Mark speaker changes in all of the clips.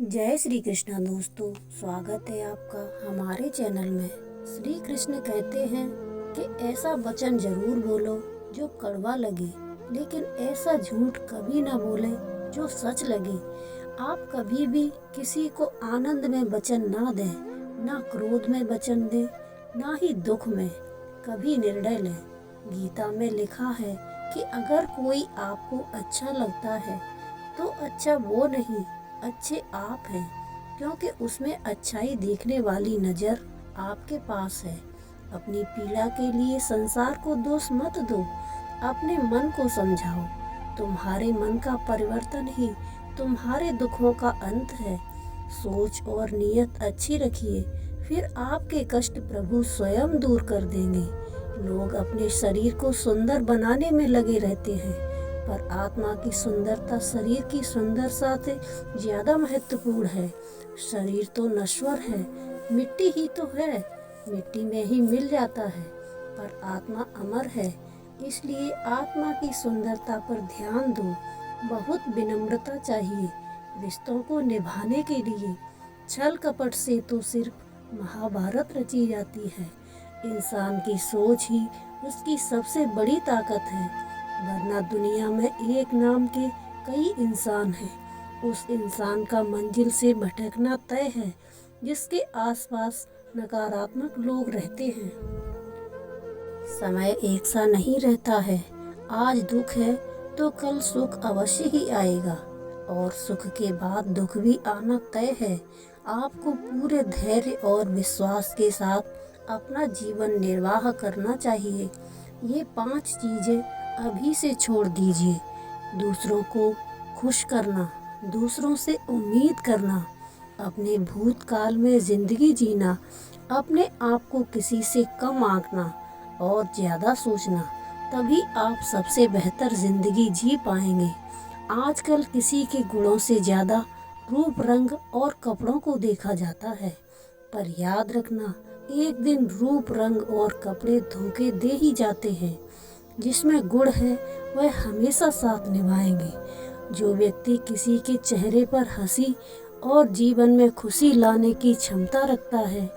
Speaker 1: जय श्री कृष्णा दोस्तों, स्वागत है आपका हमारे चैनल में। श्री कृष्ण कहते हैं कि ऐसा वचन जरूर बोलो जो कड़वा लगे, लेकिन ऐसा झूठ कभी ना बोले जो सच लगे। आप कभी भी किसी को आनंद में वचन ना दें, ना क्रोध में वचन दें, ना ही दुख में कभी निर्णय लें। गीता में लिखा है कि अगर कोई आपको अच्छा लगता है तो अच्छा वो नहीं, अच्छे आप हैं, क्योंकि उसमें अच्छाई देखने वाली नज़र आपके पास है। अपनी पीड़ा के लिए संसार को दोष मत दो, अपने मन को समझाओ। तुम्हारे मन का परिवर्तन ही तुम्हारे दुखों का अंत है। सोच और नीयत अच्छी रखिए, फिर आपके कष्ट प्रभु स्वयं दूर कर देंगे। लोग अपने शरीर को सुंदर बनाने में लगे रहते हैं, पर आत्मा की सुंदरता शरीर की सुंदरता से ज्यादा महत्वपूर्ण है। शरीर तो नश्वर है, मिट्टी ही तो है, मिट्टी में ही मिल जाता है, पर आत्मा अमर है। इसलिए आत्मा की सुंदरता पर ध्यान दो। बहुत विनम्रता चाहिए रिश्तों को निभाने के लिए। छल कपट से तो सिर्फ महाभारत रची जाती है। इंसान की सोच ही उसकी सबसे बड़ी ताकत है, वरना दुनिया में एक नाम के कई इंसान हैं। उस इंसान का मंजिल से भटकना तय है जिसके आसपास नकारात्मक लोग रहते हैं। समय एक सा नहीं रहता है। आज दुख है तो कल सुख अवश्य ही आएगा, और सुख के बाद दुख भी आना तय है। आपको पूरे धैर्य और विश्वास के साथ अपना जीवन निर्वाह करना चाहिए। ये 5 चीजें अभी से छोड़ दीजिए। दूसरों को खुश करना, दूसरों से उम्मीद करना, अपने भूतकाल में जिंदगी जीना, अपने आप को किसी से कम आंकना और ज़्यादा सोचना, तभी आप सबसे बेहतर जिंदगी जी पाएंगे। आजकल किसी के गुणों से ज़्यादा रूप, रंग और कपड़ों को देखा जाता है, पर याद रखना, एक दिन रूप, रंग और कपड़े धोखे दे ही जाते हैं। जिसमें गुण है वह हमेशा साथ निभाएंगे। जो व्यक्ति किसी के चेहरे पर हंसी और जीवन में खुशी लाने की क्षमता रखता है,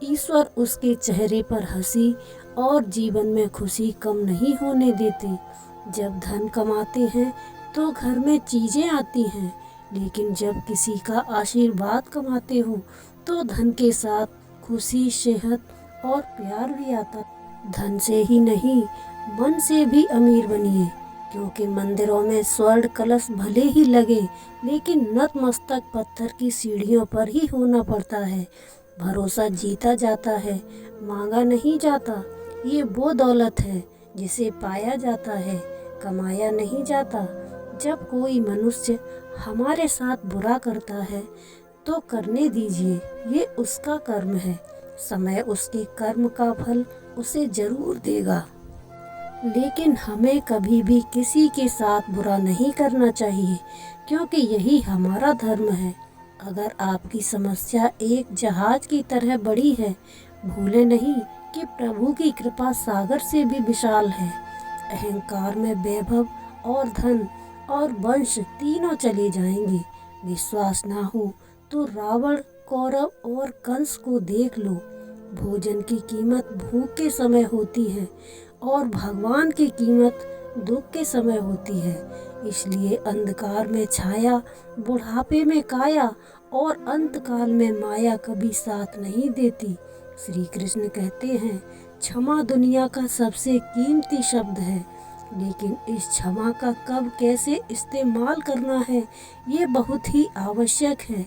Speaker 1: ईश्वर उसके चेहरे पर हंसी और जीवन में खुशी कम नहीं होने देते। जब धन कमाते हैं तो घर में चीजें आती हैं, लेकिन जब किसी का आशीर्वाद कमाते हो तो धन के साथ खुशी, सेहत और प्यार भी आता। धन से ही नहीं, मन से भी अमीर बनिए, क्योंकि मंदिरों में स्वर्ण कलश भले ही लगे, लेकिन नतमस्तक पत्थर की सीढ़ियों पर ही होना पड़ता है। भरोसा जीता जाता है, मांगा नहीं जाता। ये वो दौलत है जिसे पाया जाता है, कमाया नहीं जाता। जब कोई मनुष्य हमारे साथ बुरा करता है तो करने दीजिए, ये उसका कर्म है। समय उसके कर्म का फल उसे जरूर देगा, लेकिन हमें कभी भी किसी के साथ बुरा नहीं करना चाहिए, क्योंकि यही हमारा धर्म है। अगर आपकी समस्या एक जहाज की तरह बड़ी है, भूले नहीं कि प्रभु की कृपा सागर से भी विशाल है। अहंकार में वैभव और धन और वंश तीनों चले जाएंगे। विश्वास ना हो तो रावण, कौरव और कंस को देख लो। भोजन की कीमत भूख के समय होती है और भगवान की कीमत दुख के समय होती है। इसलिए अंधकार में छाया, बुढ़ापे में काया और अंतकाल में माया कभी साथ नहीं देती। श्री कृष्ण कहते हैं, क्षमा दुनिया का सबसे कीमती शब्द है, लेकिन इस क्षमा का कब कैसे इस्तेमाल करना है, ये बहुत ही आवश्यक है।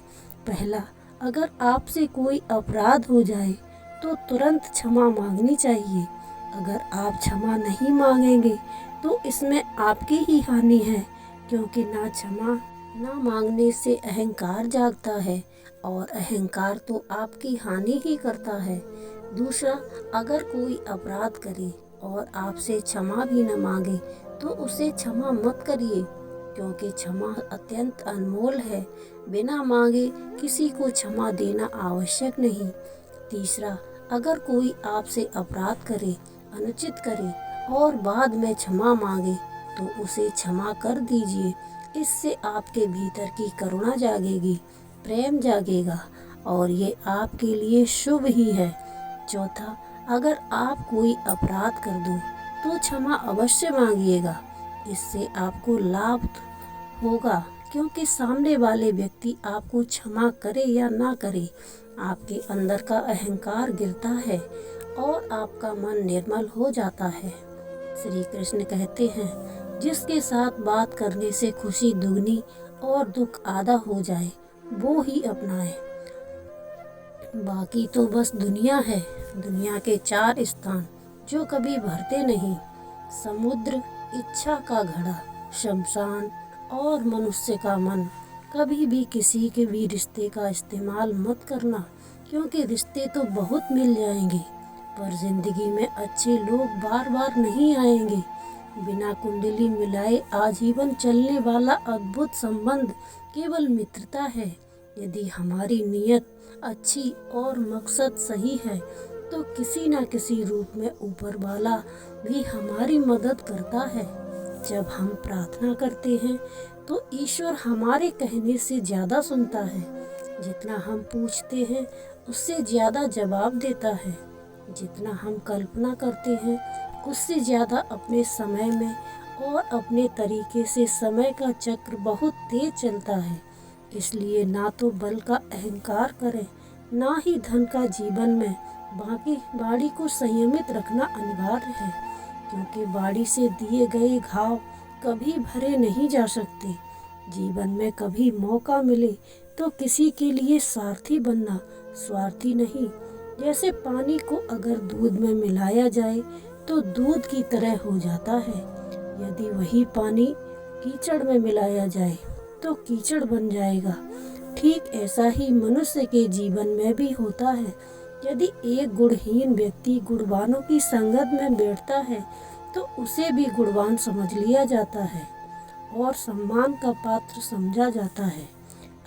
Speaker 1: पहला, अगर आपसे कोई अपराध हो जाए तो तुरंत क्षमा मांगनी चाहिए। अगर आप क्षमा नहीं मांगेंगे तो इसमें आपकी ही हानि है, क्योंकि ना क्षमा ना मांगने से अहंकार जागता है, और अहंकार तो आपकी हानि ही करता है। दूसरा, अगर कोई अपराध करे और आपसे क्षमा भी न मांगे तो उसे क्षमा मत करिए, क्योंकि क्षमा अत्यंत अनमोल है। बिना मांगे किसी को क्षमा देना आवश्यक नहीं। तीसरा, अगर कोई आपसे अपराध करे, अनुचित करे और बाद में क्षमा मांगे तो उसे क्षमा कर दीजिए। इससे आपके भीतर की करुणा जागेगी। प्रेम जागेगा और ये आपके लिए शुभ ही है। चौथा, अगर आप कोई अपराध कर दो तो क्षमा अवश्य मांगिएगा। इससे आपको लाभ होगा, क्योंकि सामने वाले व्यक्ति आपको क्षमा करे या ना करे, आपके अंदर का अहंकार गिरता है और आपका मन निर्मल हो जाता है। श्री कृष्ण कहते हैं, जिसके साथ बात करने से खुशी दुगनी और दुख आधा हो जाए वो ही अपनाए। बाकी तो बस दुनिया है। दुनिया के 4 स्थान जो कभी भरते नहीं: समुद्र, इच्छा का घड़ा, शमशान और मनुष्य का मन। कभी भी किसी के भी रिश्ते का इस्तेमाल मत करना, क्योंकि रिश्ते तो बहुत मिल जाएंगे पर जिंदगी में अच्छे लोग बार बार नहीं आएंगे। बिना कुंडली मिलाए आजीवन चलने वाला अद्भुत संबंध केवल मित्रता है। यदि हमारी नीयत अच्छी और मकसद सही है तो किसी न किसी रूप में ऊपर वाला भी हमारी मदद करता है। जब हम प्रार्थना करते हैं तो ईश्वर हमारे कहने से ज़्यादा सुनता है। जितना हम पूछते हैं उससे ज़्यादा जवाब देता है। जितना हम कल्पना करते हैं उससे ज़्यादा अपने समय में और अपने तरीके से समय का चक्र बहुत तेज चलता है। इसलिए ना तो बल का अहंकार करें, ना ही धन का जीवन में। बाकी बाड़ी को संयमित रखना अनिवार्य है, क्योंकि बाड़ी से दिए गए घाव कभी भरे नहीं जा सकते। जीवन में कभी मौका मिले तो किसी के लिए सारथी बनना, स्वार्थी नहीं। जैसे पानी को अगर दूध में मिलाया जाए तो दूध की तरह हो जाता है, यदि वही पानी कीचड़ में मिलाया जाए तो कीचड़ बन जाएगा। ठीक ऐसा ही मनुष्य के जीवन में भी होता है। यदि एक गुणहीन व्यक्ति गुणवानों की संगत में बैठता है तो उसे भी गुणवान समझ लिया जाता है और सम्मान का पात्र समझा जाता है।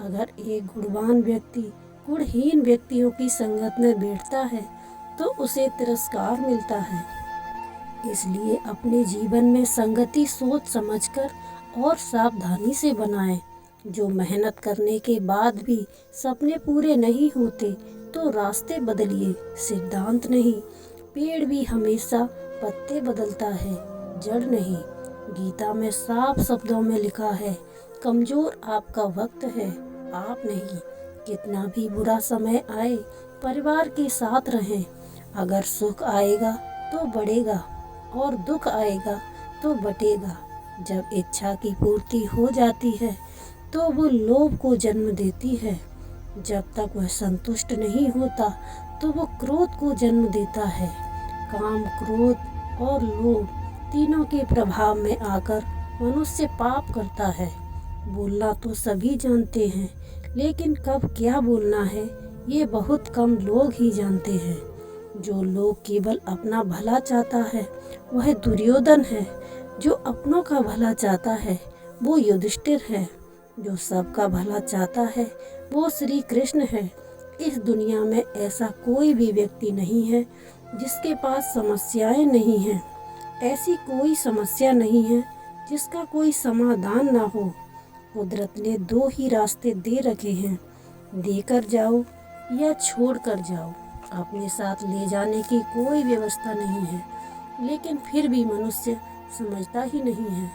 Speaker 1: अगर एक गुणवान व्यक्ति गुणहीन व्यक्तियों की संगत में बैठता है तो उसे तिरस्कार मिलता है। इसलिए अपने जीवन में संगति सोच समझकर और सावधानी से बनाएं। जो मेहनत करने के बाद भी सपने पूरे नहीं होते तो रास्ते बदलिए, सिद्धांत नहीं। पेड़ भी हमेशा पत्ते बदलता है, जड़ नहीं। गीता में साफ शब्दों में लिखा है, कमजोर आपका वक्त है, आप नहीं। कितना भी बुरा समय आए परिवार के साथ रहें। अगर सुख आएगा तो बढ़ेगा और दुख आएगा तो बटेगा। जब इच्छा की पूर्ति हो जाती है तो वो लोभ को जन्म देती है। जब तक वह संतुष्ट नहीं होता तो वो क्रोध को जन्म देता है। काम, क्रोध और लोभ तीनों के प्रभाव में आकर मनुष्य पाप करता है। बोलना तो सभी जानते हैं, लेकिन कब क्या बोलना है ये बहुत कम लोग ही जानते हैं। जो लोग केवल अपना भला चाहता है वह दुर्योधन है। जो अपनों का भला चाहता है वो युधिष्ठिर है। जो सबका भला चाहता है वो श्री कृष्ण है। इस दुनिया में ऐसा कोई भी व्यक्ति नहीं है जिसके पास समस्याएं नहीं हैं। ऐसी कोई समस्या नहीं है जिसका कोई समाधान ना हो। कुदरत ने 2 ही रास्ते दे रखे हैं, देकर जाओ या छोड़ कर जाओ। अपने साथ ले जाने की कोई व्यवस्था नहीं है, लेकिन फिर भी मनुष्य समझता ही नहीं है।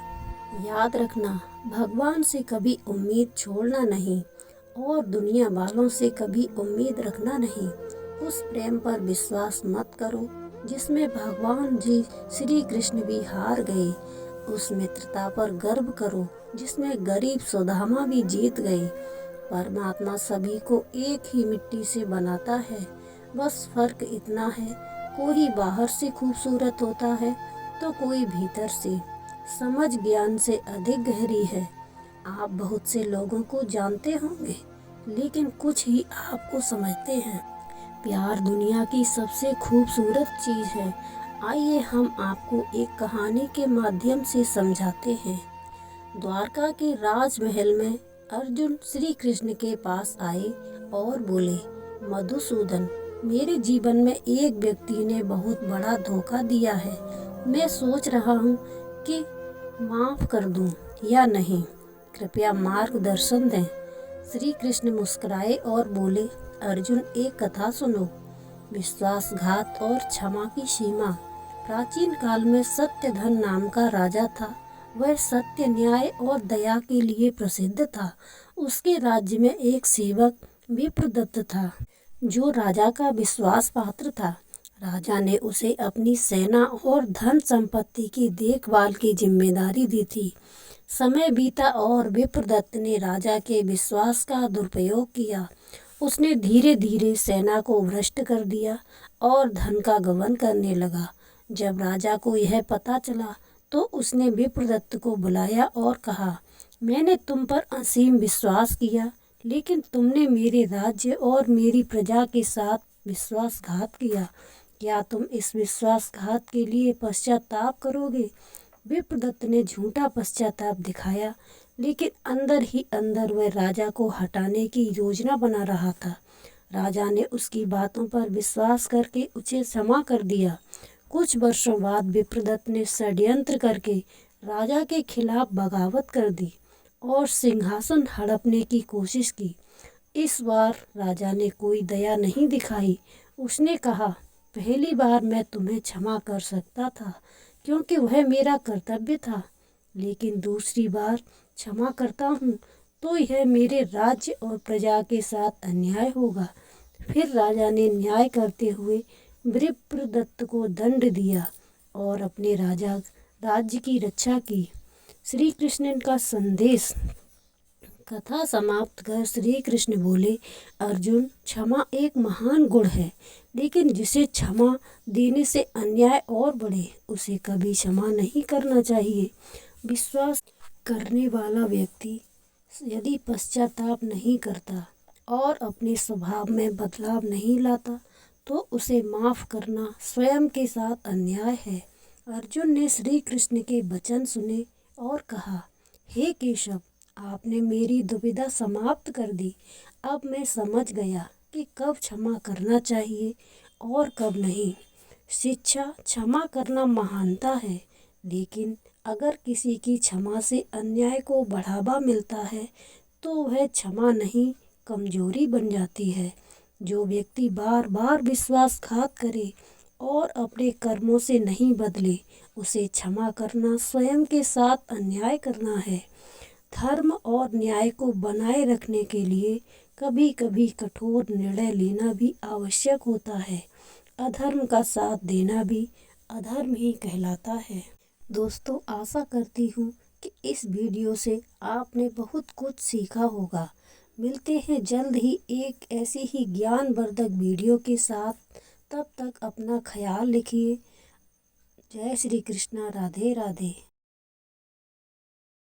Speaker 1: याद रखना, भगवान से कभी उम्मीद छोड़ना नहीं और दुनिया वालों से कभी उम्मीद रखना नहीं। उस प्रेम पर विश्वास मत करो जिसमें भगवान जी श्री कृष्ण भी हार गए। उस मित्रता पर गर्व करो जिसमें गरीब सुदामा भी जीत गए। परमात्मा सभी को एक ही मिट्टी से बनाता है, बस फर्क इतना है, कोई बाहर से खूबसूरत होता है तो कोई भीतर से। समझ ज्ञान से अधिक गहरी है। आप बहुत से लोगों को जानते होंगे, लेकिन कुछ ही आपको समझते हैं। प्यार दुनिया की सबसे खूबसूरत चीज़ है। आइए हम आपको एक कहानी के माध्यम से समझाते हैं। द्वारका के राजमहल में अर्जुन श्री कृष्ण के पास आए और बोले, मधुसूदन, मेरे जीवन में एक व्यक्ति ने बहुत बड़ा धोखा दिया है। मैं सोच रहा हूँ कि माफ़ कर दूँ या नहीं, कृपया मार्गदर्शन दें। श्री कृष्ण मुस्कुराए और बोले, अर्जुन एक कथा सुनो। विश्वासघात और क्षमा की सीमा। प्राचीन काल में सत्यधन नाम का राजा था। वह सत्य, न्याय और दया के लिए प्रसिद्ध था। उसके राज्य में एक सेवक विप्रदत्त था, जो राजा का विश्वास पात्र था। राजा ने उसे अपनी सेना और धन संपत्ति की देखभाल की जिम्मेदारी दी थी। समय बीता और विप्रदत्त ने राजा के विश्वास का दुरुपयोग किया। उसने धीरे धीरे सेना को भ्रष्ट कर दिया और धन का गबन करने लगा। जब राजा को यह पता चला तो उसने विप्रदत्त को बुलाया और कहा, मैंने तुम पर असीम विश्वास किया, लेकिन तुमने मेरे राज्य और मेरी प्रजा के साथ विश्वासघात किया। क्या तुम इस विश्वासघात के लिए पश्चाताप करोगे? विप्रदत्त ने झूठा पश्चाताप दिखाया, लेकिन अंदर ही अंदर वह राजा को हटाने की योजना बना रहा था। राजा ने उसकी बातों पर विश्वास करके उसे क्षमा कर दिया। कुछ वर्षों बाद विप्रदत्त ने षड्यंत्र करके राजा के खिलाफ बगावत कर दी और सिंहासन हड़पने की कोशिश की। इस बार राजा ने कोई दया नहीं दिखाई। उसने कहा, पहली बार मैं तुम्हें क्षमा कर सकता था क्योंकि वह मेरा कर्तव्य था, लेकिन दूसरी बार क्षमा करता हूँ तो यह मेरे राज्य और प्रजा के साथ अन्याय होगा। फिर राजा ने न्याय करते हुए विप्रदत्त को दंड दिया और अपने राज्य की रक्षा की। श्री कृष्ण का संदेश। कथा समाप्त कर श्री कृष्ण बोले, अर्जुन, क्षमा एक महान गुण है, लेकिन जिसे क्षमा देने से अन्याय और बढ़े उसे कभी क्षमा नहीं करना चाहिए। विश्वास करने वाला व्यक्ति यदि पश्चाताप नहीं करता और अपने स्वभाव में बदलाव नहीं लाता तो उसे माफ करना स्वयं के साथ अन्याय है। अर्जुन ने श्री कृष्ण के वचन सुने और कहा, हे केशव, आपने मेरी दुविधा समाप्त कर दी। अब मैं समझ गया कि कब क्षमा करना चाहिए और कब नहीं। शिक्षा क्षमा करना महानता है, लेकिन अगर किसी की क्षमा से अन्याय को बढ़ावा मिलता है तो वह क्षमा नहीं, कमजोरी बन जाती है। जो व्यक्ति बार बार विश्वासघात करे और अपने कर्मों से नहीं बदले, उसे क्षमा करना स्वयं के साथ अन्याय करना है। धर्म और न्याय को बनाए रखने के लिए कभी कभी कठोर निर्णय लेना भी आवश्यक होता है। अधर्म का साथ देना भी अधर्म ही कहलाता है। दोस्तों, आशा करती हूँ कि इस वीडियो से आपने बहुत कुछ सीखा होगा। मिलते हैं जल्द ही एक ऐसी ही ज्ञानवर्धक वीडियो के साथ। तब तक अपना ख्याल रखिए। जय श्री कृष्णा। राधे राधे।